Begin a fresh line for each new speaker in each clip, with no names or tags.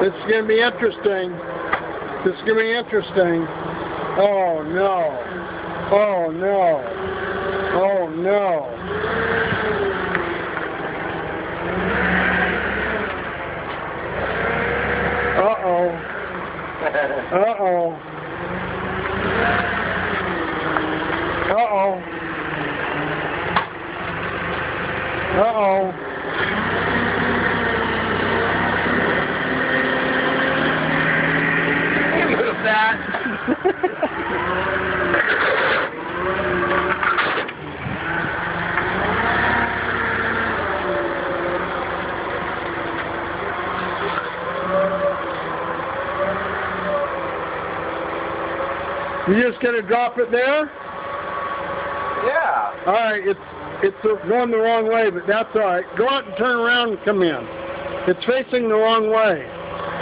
This is going to be interesting. This is going to be interesting. Oh no. Oh no. Oh no. Uh-oh. Uh-oh. Uh-oh. Uh-oh.
Move that.
You just gonna drop it there?
Yeah.
All right, it's going the wrong way, but that's all right. Go out and turn around and come in. It's facing the wrong way.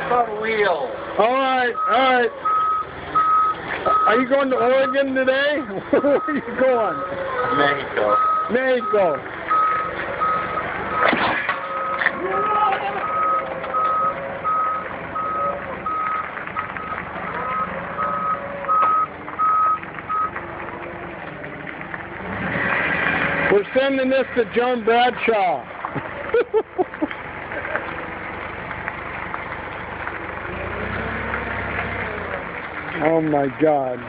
Front wheel.
All right, all right. Are you going to Oregon today? Where are you going?
Mexico.
Mexico. We're sending this to Joan Bradshaw. Oh my God.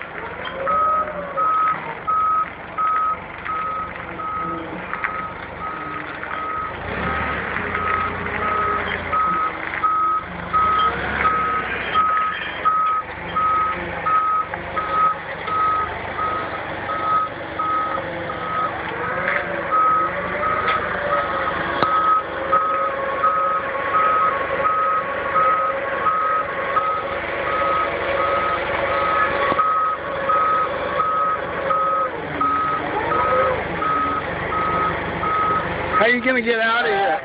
How are you going to get out of here?